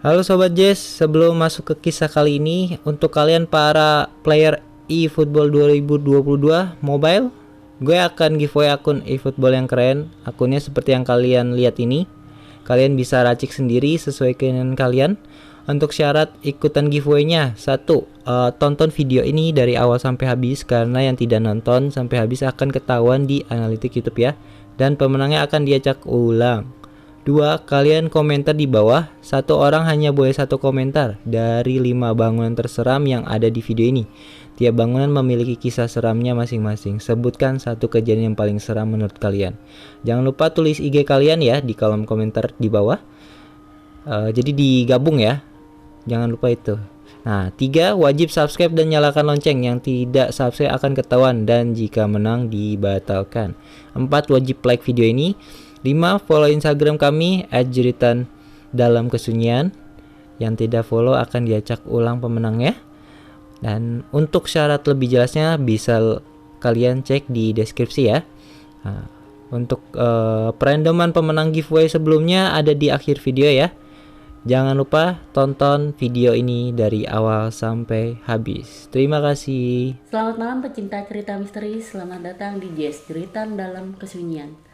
Halo Sobat Jess, sebelum masuk ke kisah kali ini, untuk kalian para player eFootball 2022 mobile, gue akan giveaway akun eFootball yang keren. Akunnya seperti yang kalian lihat ini. Kalian bisa racik sendiri sesuai keinginan kalian. Untuk syarat ikutan giveaway-nya, satu, tonton video ini dari awal sampai habis, karena yang tidak nonton sampai habis akan ketahuan di analitik YouTube ya. Dan pemenangnya akan diacak ulang. 2. Kalian komentar di bawah. Satu orang hanya boleh satu komentar dari 5 bangunan terseram yang ada di video ini. Tiap bangunan memiliki kisah seramnya masing-masing. Sebutkan satu kejadian yang paling seram menurut kalian. Jangan lupa tulis IG kalian ya di kolom komentar di bawah. Jadi digabung ya. Jangan lupa itu. Nah, 3. Wajib subscribe dan nyalakan lonceng. Yang tidak subscribe akan ketahuan dan jika menang dibatalkan. 4. Wajib like video ini. 5. Follow Instagram kami @jeritandalamkesunyian. Yang tidak follow akan diacak ulang pemenangnya. Dan untuk syarat lebih jelasnya bisa kalian cek di deskripsi ya. Nah, untuk perandoman pemenang giveaway sebelumnya ada di akhir video ya. Jangan lupa tonton video ini dari awal sampai habis. Terima kasih. Selamat malam pecinta cerita misteri, selamat datang di Jess Jeritan Dalam Kesunyian.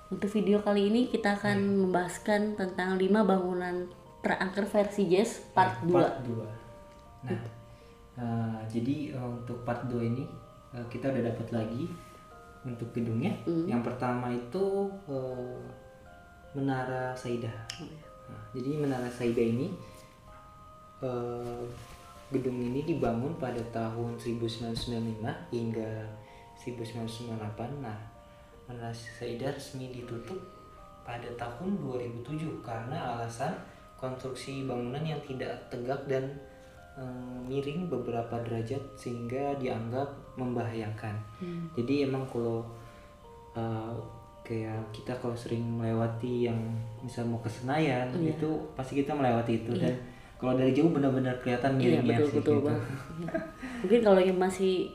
Untuk video kali ini kita akan membahaskan tentang 5 bangunan terangker versi Jess part 2. Nah, jadi untuk part 2 ini kita udah dapat lagi untuk gedungnya. Yang pertama itu Menara Saidah. Nah, jadi Menara Saidah ini gedung ini dibangun pada tahun 1995 hingga 1998. Nah, Menara Saidah resmi ditutup pada tahun 2007 karena alasan konstruksi bangunan yang tidak tegak dan miring beberapa derajat sehingga dianggap membahayakan. Jadi emang kalau kayak kita kalau sering melewati yang misal mau ke Senayan itu pasti kita melewati itu dan kalau dari jauh benar-benar kelihatan miringnya sih betul gitu. Mungkin kalau yang masih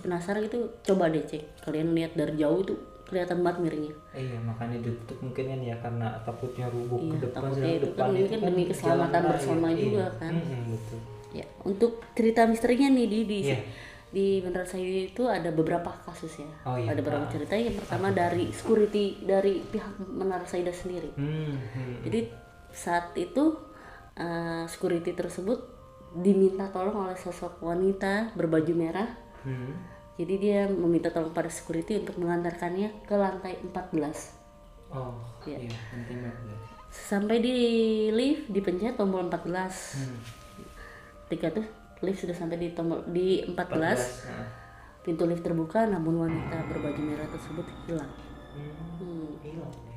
penasaran gitu coba deh cek, kalian lihat dari jauh itu kelihatan banget miringnya. Iya, makanya ditutup mungkin kan ya karena takutnya rubuh ke depan. Takutnya itu kan mungkin demi keselamatan bersama juga kan. Betul. Ya, untuk cerita misterinya nih di Menara Saidah itu ada beberapa kasus ya. Ada beberapa cerita. Yang pertama dari security dari pihak Menara Saidah sendiri. Jadi saat itu security tersebut diminta tolong oleh sosok wanita berbaju merah. Jadi dia meminta tolong pada security untuk mengantarkannya ke lantai 14. Lantai 14. Sampai di lift dipencet tombol 14. Ketika tuh lift sudah sampai di tombol di 14. Pintu lift terbuka namun wanita berbaju merah tersebut hilang.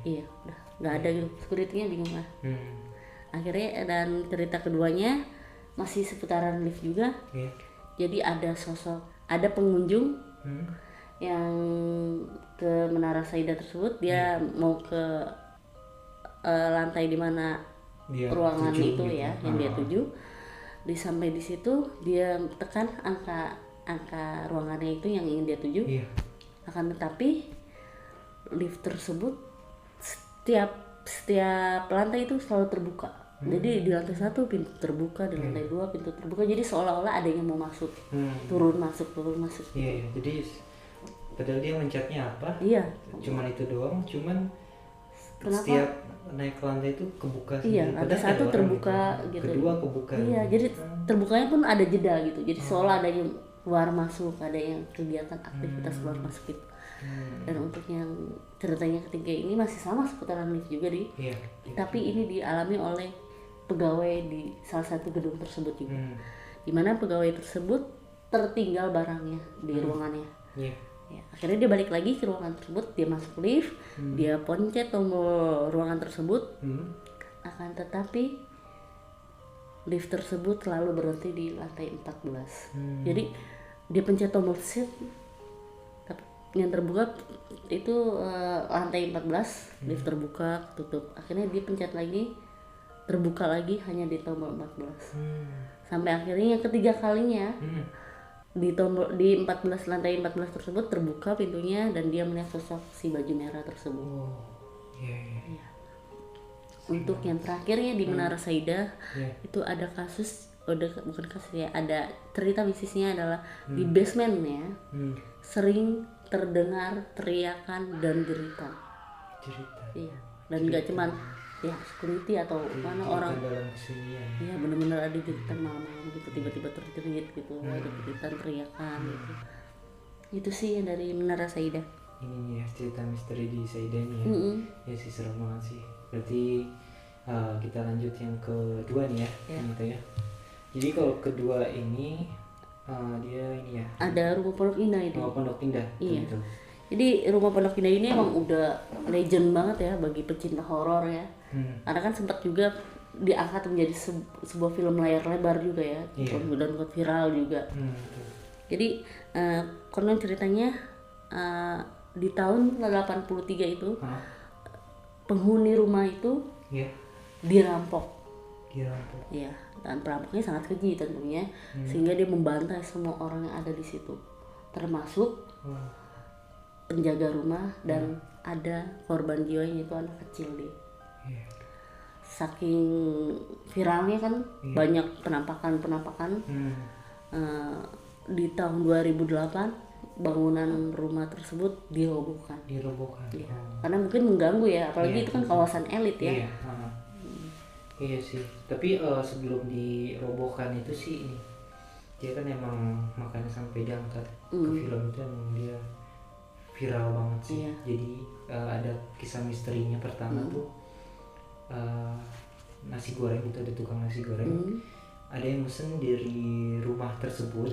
Iya, udah nggak ada gitu. Security-nya bingung lah. Akhirnya dan cerita keduanya masih seputaran lift juga. Jadi ada pengunjung yang ke Menara Saidah tersebut, dia mau ke lantai di mana ruangan itu gitu. Ya yang dia tuju. Sampai di situ dia tekan angka ruangannya itu yang ingin dia tuju. Akan tetapi lift tersebut setiap lantai itu selalu terbuka. Jadi di lantai 1 pintu terbuka, di lantai 2 pintu terbuka. Jadi seolah-olah ada yang mau masuk, turun masuk. Iya. Jadi padahal dia mencetnya apa? Cuman itu doang. Cuman kenapa? Setiap naik ke lantai itu kebuka. Lantai 1 terbuka gitu. Kedua kebuka. Jadi terbukanya pun ada jeda gitu. Jadi seolah ada yang keluar masuk, ada yang kegiatan aktivitas keluar masuk gitu. Dan untuk yang ceritanya ketiga ini masih sama seputaran lift juga tapi ini dialami oleh pegawai di salah satu gedung tersebut juga. Dimana pegawai tersebut tertinggal barangnya di ruangannya. Akhirnya dia balik lagi ke ruangan tersebut, dia masuk lift, dia pencet tombol ruangan tersebut. Akan tetapi lift tersebut selalu berhenti di lantai 14. Jadi dia pencet tombol shift, tapi yang terbuka itu lantai 14, lift terbuka, tutup. Akhirnya dia pencet lagi, terbuka lagi hanya di tombol 14. Sampai akhirnya yang ketiga kalinya di 14 lantai 14 tersebut terbuka pintunya dan dia melihat sosok si baju merah tersebut. Untuk yang terakhirnya di Menara Saida Yeah. itu ada kasus, bukan kasus ya, ada cerita mistisnya adalah di basementnya sering terdengar teriakan dan jeritan. Cerita. Iya, dan nggak cuman ya security atau mana orang, dalam kesunyian. iya bener-bener ada jeritan malam-malam gitu, tiba-tiba terjerit gitu, ada jeritan teriakan gitu. Itu sih yang dari Menara Saida. Ini nih ya cerita misteri di Saida nih ya. Ya sih serem banget sih. Berarti kita lanjut yang kedua nih ya. Ternyata ya. Jadi kalau kedua ini dia ini ya. Ada Rumah Pondok Indah ini. Rumah Pondok Indah. Iya. Gitu. Jadi Rumah Pondok Indah ini emang udah legend banget ya bagi pecinta horor ya. Karena kan sempat juga diangkat menjadi sebuah film layar lebar juga ya. Dan viral juga. Jadi konon ceritanya di tahun 83 itu penghuni rumah itu dirampok. Iya, dan perampoknya sangat keji tentunya, sehingga dia membantai semua orang yang ada di situ, termasuk penjaga rumah dan ada korban jiwanya itu anak kecil dia. Saking viralnya kan banyak penampakan. Di tahun 2008 bangunan rumah tersebut dirobohkan. Iya. Karena mungkin mengganggu ya, apalagi itu kan kawasan elit ya. Iya sih, tapi sebelum dirobohkan itu sih ini dia kan emang makanya sampai diangkat ke film itu emang dia viral banget sih. Jadi ada kisah misterinya pertama tuh nasi goreng itu, ada tukang nasi goreng. Ada yang mesen dari rumah tersebut.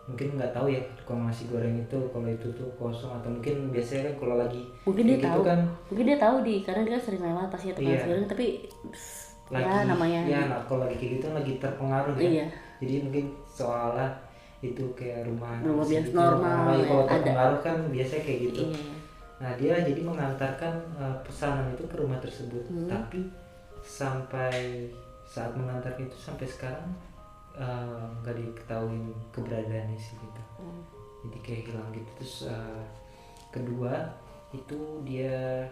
Mungkin nggak tahu ya tukang nasi goreng itu kalau itu tuh kosong, atau mungkin biasanya kan kalau lagi mungkin dia gitu tahu kan, mungkin dia tahu karena dia sering lewat pasti tukang nasi goreng, tapi lagi, ya namanya kalau lagi kayak gitu lagi terpengaruh ya. Jadi mungkin seolah itu kayak rumah biasa gitu, normal ya, kalau terpengaruh kan biasanya kayak gitu. Nah dia jadi mengantarkan pesanan itu ke rumah tersebut, tapi sampai saat mengantarkan itu sampai sekarang nggak diketahui keberadaannya sih gitu. Jadi kayak hilang gitu. Terus kedua itu dia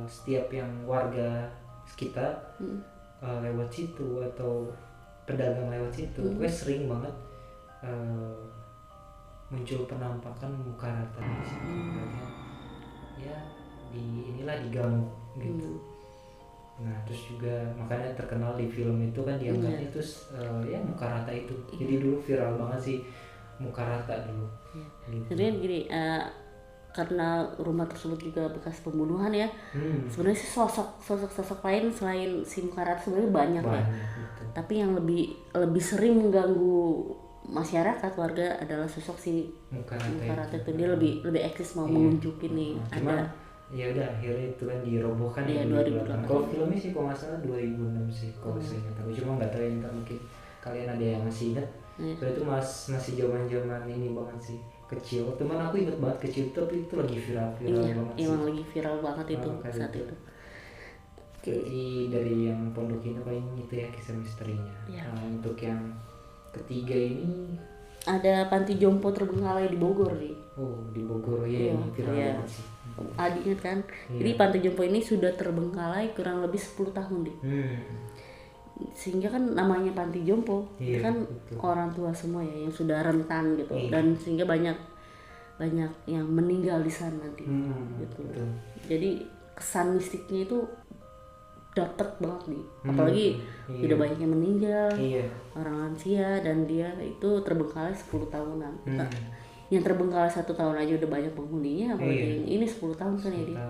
setiap yang warga sekitar lewat situ atau pedagang lewat situ, gue sering banget muncul penampakan muka rata di situ. Ya inilah diganggu gitu. Nah terus juga makanya terkenal di film itu kan diangkatnya terus ya muka rata itu. Jadi dulu viral banget sih muka rata dulu. Gitu. Jadi gini, karena rumah tersebut juga bekas pembunuhan ya. Sebenarnya sih sosok lain selain si muka rata sebenarnya banyak ya. Gitu. Tapi yang lebih sering mengganggu masyarakat warga adalah sosok si muka rata itu. Dia lebih eksis mau mengunjukin nih ada. Ya udah akhirnya itu kan dirobohkan ya 2008. Kalau filmnya sih kalau nggak salah 2006 sih kalau saya ingat. Aku cuma nggak tahu ya, ntar mungkin kalian ada yang masih ingat. Soalnya itu masih zaman ini banget sih, kecil. Teman aku ingat banget kecil, tapi itu lagi viral banget sih. Emang lagi viral banget itu saat itu. Jadi dari yang Pondok Indah paling itu ya kisah misterinya. Nah, untuk yang ketiga ini ada panti jompo terbengkalai di Bogor nih. Oh di Bogor ya, ini viral banget sih. Adi ingat kan? Jadi panti jompo ini sudah terbengkalai kurang lebih 10 tahun deh. Sehingga kan namanya panti jompo itu kan betul. Orang tua semua ya yang sudah rentan gitu. Dan sehingga banyak yang meninggal di sana gitu. Betul. Jadi kesan mistiknya itu dapat banget nih, apalagi udah banyak yang meninggal, orang lansia, dan dia itu terbengkalai 10 tahunan. Yang terbengkalai 1 tahun aja udah banyak penghuninya, apalagi yang ini 10 tahun kan ya dia.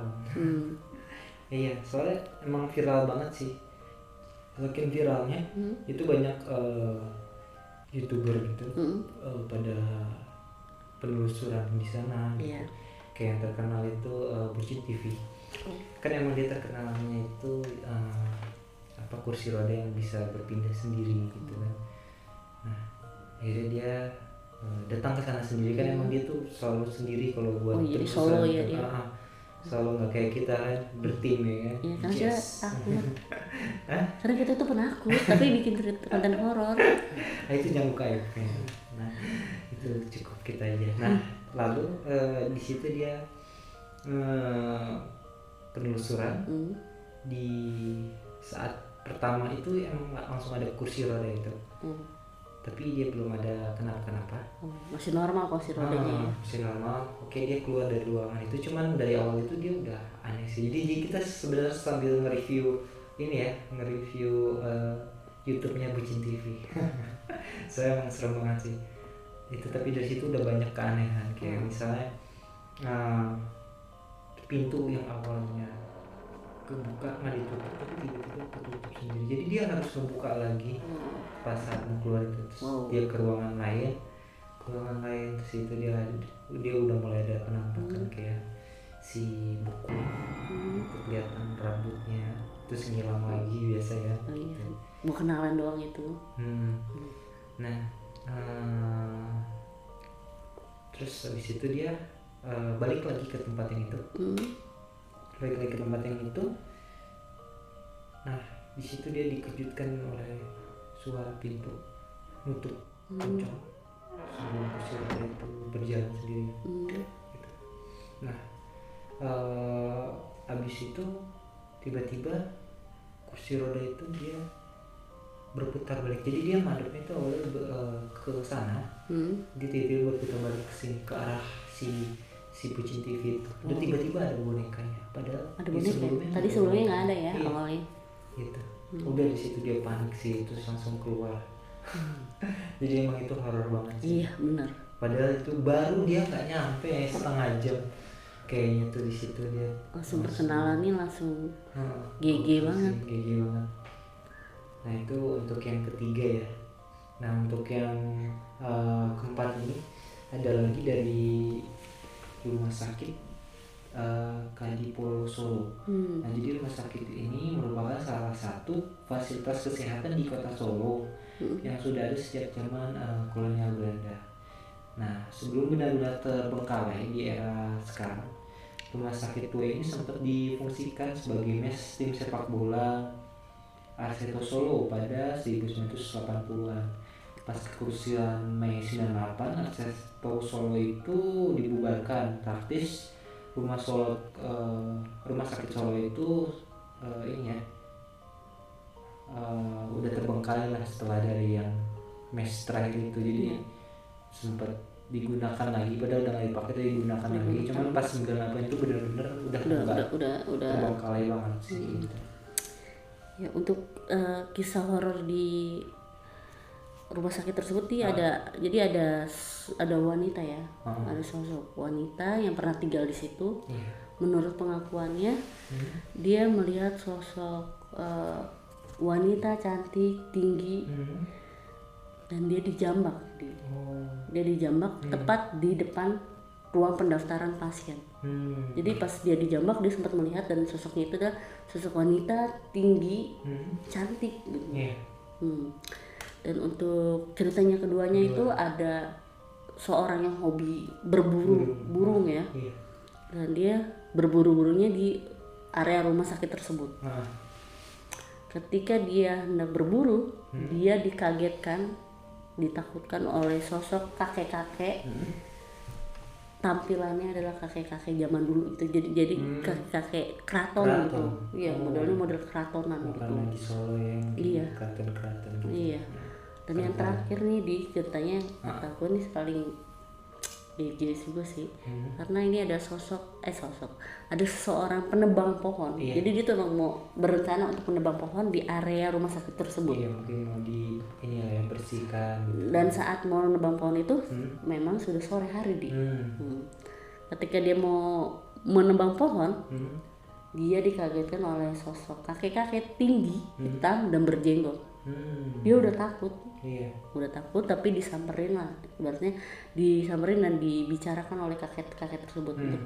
Iya, soalnya emang viral banget sih. Saking viralnya itu banyak YouTuber gitu pada penelusuran di sana. Gitu. Kayak yang terkenal itu Bucin TV. Kan emang dia terkenalnya itu kursi roda yang bisa berpindah sendiri gitu kan. Nah akhirnya dia datang ke sana sendiri kan. Emang dia tuh selalu sendiri kalau buat jadi solo ya dia. Selalu nggak kayak kita kan bertim ya kan. Iya karena dia takut. Karena kita tuh penakut tapi bikin konten horor. Nah itu jangan buka ya. Nah itu cukup kita aja. Nah lalu di situ dia penelusuran. Di saat pertama itu emang langsung ada kursi roda itu, tapi dia belum ada kenapa-kenapa. Masih normal kursi rodanya ya? Masih normal. Oke, dia keluar dari ruangan itu, cuman dari awal itu dia udah aneh sih. Jadi kita sebenarnya sambil nge-review ini ya, nge-review YouTube-nya Bucin TV. Saya emang serem banget sih itu, tapi dari situ udah banyak keanehan kayak misalnya pintu yang awalnya kebuka nggak ditutup tapi tiba-tiba ketutup sendiri, jadi dia harus membuka lagi pas saat mau keluar itu. Terus dia ke ruangan lain terus itu dia udah mulai ada penampakan kayak si buku kelihatan rambutnya terus ngilang lagi biasa ya. Mau kenalan doang itu. Nah terus habis itu dia balik lagi ke tempat yang itu. Nah di situ dia dikejutkan oleh suara pintu nutup kencang sebelum kursi roda itu berjalan sendiri. Gitu. Nah abis itu tiba-tiba kursi roda itu dia berputar balik, jadi dia madepnya itu awalnya ke sana, dia tiba-tiba berputar balik ke sini ke arah si Bucin TV itu. Dan tiba-tiba ada bonekanya, padahal ada boneka tadi sebelumnya nggak ada ya. Iya, awalnya gitu. Udah di situ dia panik sih, terus langsung keluar. Jadi emang itu horor banget sih. Iya benar, padahal itu baru dia nggak nyampe setengah jam kayaknya tuh di situ dia langsung perkenalan nih langsung GG banget. Nah itu untuk yang ketiga ya. Nah untuk yang keempat ini ada lagi dari rumah sakit Kadipolo Solo. Nah jadi rumah sakit ini merupakan salah satu fasilitas kesehatan di kota Solo yang sudah ada sejak zaman kolonial Belanda. Nah sebelum benar-benar terbengkalai di era sekarang, rumah sakit tua ini sempat difungsikan sebagai mes tim sepak bola Arseto Solo pada 1980-an. Pas kerusuhan Mei 98, Arseto Solo itu dibubarkan. Praktis rumah sakit Solo itu udah terbengkalai lah setelah dari yang mes terakhir itu. Jadi sempat digunakan lagi, padahal udah nggak dipakai, tapi digunakan lagi. Cuman pas 98 itu benar-benar udah terbengkalai banget sih. Gitu. Ya untuk kisah horor di rumah sakit tersebut jadi ada wanita ya, ada sosok wanita yang pernah tinggal di situ. Menurut pengakuannya dia melihat sosok wanita cantik tinggi dan dia dijambak. Dia dijambak tepat di depan ruang pendaftaran pasien. Jadi pas dia dijambak dia sempat melihat, dan sosoknya itu adalah sosok wanita tinggi cantik gitu. Dan untuk ceritanya keduanya itu ada seorang yang hobi berburu burung ya, dan dia berburu burungnya di area rumah sakit tersebut. Ketika dia hendak berburu, dia ditakutkan oleh sosok kakek-kakek. Tampilannya adalah kakek-kakek zaman dulu itu, jadi kakek-kakek keraton gitu. Iya, modelnya model keratonan gitu. Bukan di Solo yang keraton-keraton gitu. Iya. Dan yang terakhir nih di ceritanya aku ini paling GG juga sih. Karena ini ada ada seseorang penebang pohon. Jadi dia tuh mau berencana untuk menebang pohon di area rumah sakit tersebut. Iya, mungkin mau bersihkan gitu. Dan saat mau menebang pohon itu memang sudah sore hari ketika dia mau menebang pohon, dia dikagetkan oleh sosok kakek-kakek tinggi hitam dan berjenggot. Dia udah takut. Udah takut, tapi disamperin lah, ibaratnya disamperin dan dibicarakan oleh kakek-kakek tersebut untuk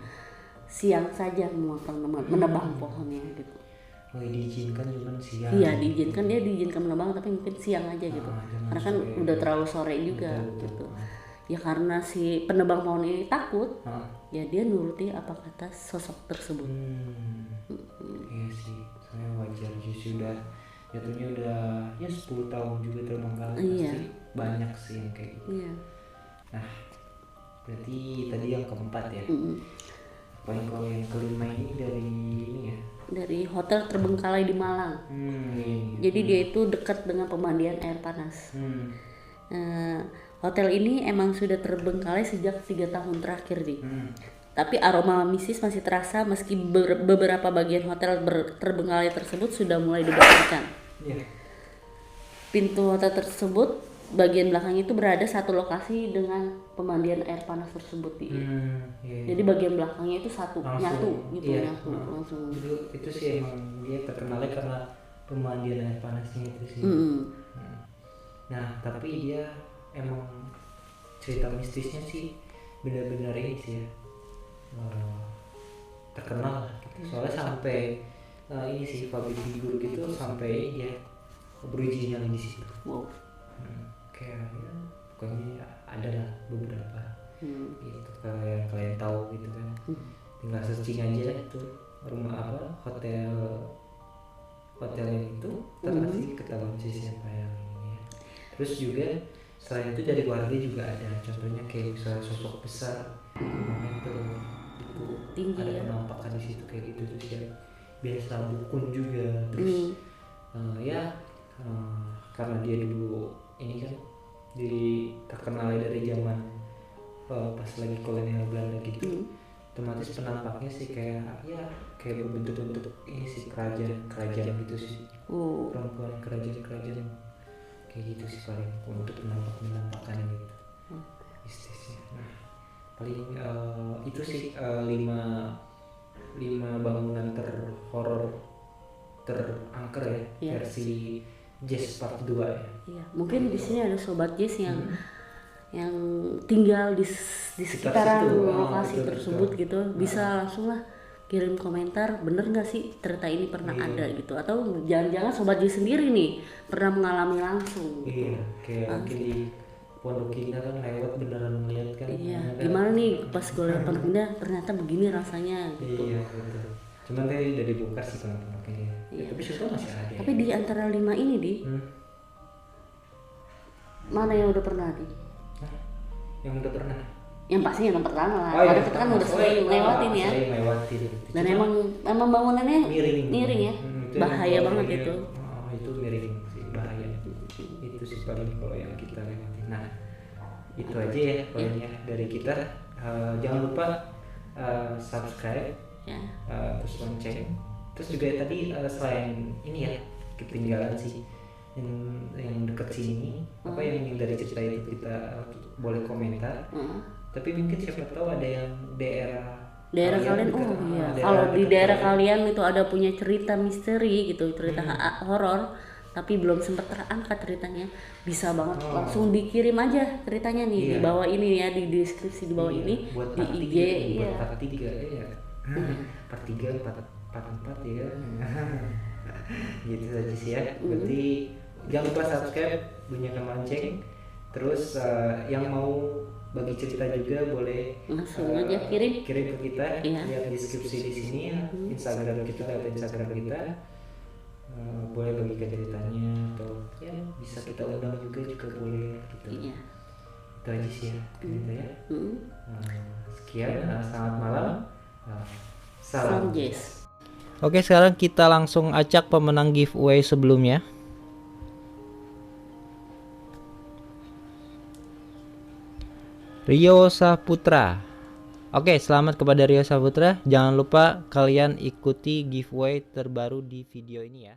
siang saja menebang pohonnya gitu. Diizinkan cuman siang. Iya, dia diizinkan menebang tapi mungkin siang aja gitu. Karena kan udah terlalu sore juga gitu. Ya karena si penebang pohon ini takut, ya dia nuruti apa kata sosok tersebut. Iya sih, saya wajar sih, sudah jatuhnya udah 10 tahun juga terbengkalai. Pasti banyak sih yang kayak gitu. Nah berarti tadi yang keempat ya. Kalau yang kelima ini dari ini ya. Dari Hotel Terbengkalai di Malang. Jadi dia itu dekat dengan pemandian air panas. Hotel ini emang sudah terbengkalai sejak 3 tahun terakhir nih. Tapi aroma mistis masih terasa meski beberapa bagian hotel terbengkalai tersebut sudah mulai dibersihkan. Pintu hotel tersebut bagian belakang itu berada satu lokasi dengan pemandian air panas tersebut. Jadi bagian belakangnya itu satu nyatu gitu, nyatu langsung. Itu sih emang dia terkenalnya karena pemandian air panasnya itu sih. Nah tapi dia emang cerita mistisnya sih benar-benar ini sih ya, terkenal gitu. Soalnya sampai ini sih public figure gitu sampai dia berujinya di situ. Kayak ya, pokoknya ada lah beberapa gitu kalau yang kalian tahu gitu kan. Tinggal searching aja itu rumah apa hotel yang itu pasti ketahuan sih siapa yang ini ya. Terus juga selain itu dari warga juga ada, contohnya kayak misalnya sosok besar itu tinggi ada penampakan di situ kayak gitu. Terus ya biasa dukun juga. Terus karena dia dulu ini kan terkenal dari zaman pas lagi kolonial Belanda gitu, otomatis penampaknya sih kayak berbentuk-bentuk ini sih kerajaan gitu sih. Perempuan kerajaan kayak gitu sih paling untuk penampakan gitu mistisnya. Nah paling itu sih 5 bangunan terhoror terangker ya, versi Jazz Part 2 ya. Iya, mungkin di sini ada sobat Jazz yang tinggal di sekitaran lokasi tersebut gitu, bisa langsung lah kirim komentar, bener nggak sih cerita ini pernah ada gitu, atau jangan-jangan sobat Jazz sendiri nih pernah mengalami langsung gitu. Kayak mungkin di Pondok Indah kan lewat beneran melihat kan. Gimana nih pas gue lewat Pondok Indah ternyata begini rasanya gitu. Betul. Cuman tadi udah dibongkar sih Pondoknya. Tapi situ masih ada. Tapi di antara 5 ini mana yang udah pernah Yang udah pernah? Yang pasti yang pertama lah. Karena kita kan udah sering lewatin ya. Dan emang bangunannya miring ya. Bahaya banget itu. Itu miring sih, bahaya. Itu sih paling kalau yang kita lewatin. Nah, itu aja ya pokoknya dari kita. Jangan lupa subscribe, terus lonceng. Terus juga tadi selain ini ya ketinggalan sih yang deket sini apa yang dari cerita itu kita boleh komentar. Tapi mungkin siapa tahu ada yang daerah kalian kalau di daerah kalian itu ada punya cerita misteri gitu, cerita horor tapi belum sempat terangkat ceritanya, bisa banget langsung dikirim aja ceritanya nih di bawah ini ya, di deskripsi di bawah ini buat di IG buat part 3 ya. Part 3 part 4 ya. Gitu saja sih ya. Berarti jangan lupa subscribe, bunyikan lonceng. Terus yang mau bagi cerita juga boleh langsung aja kirim ke kita. Lihat deskripsi di sini ya. Instagram kita, boleh bagikan ceritanya atau ya bisa kita undang juga boleh gitu. Itu aja sih ya gitu ya. Sekian, selamat malam. Salam Jazz. Oke, sekarang kita langsung acak pemenang giveaway sebelumnya. Rio Saputra. Oke, selamat kepada Rio Saputra. Jangan lupa kalian ikuti giveaway terbaru di video ini ya.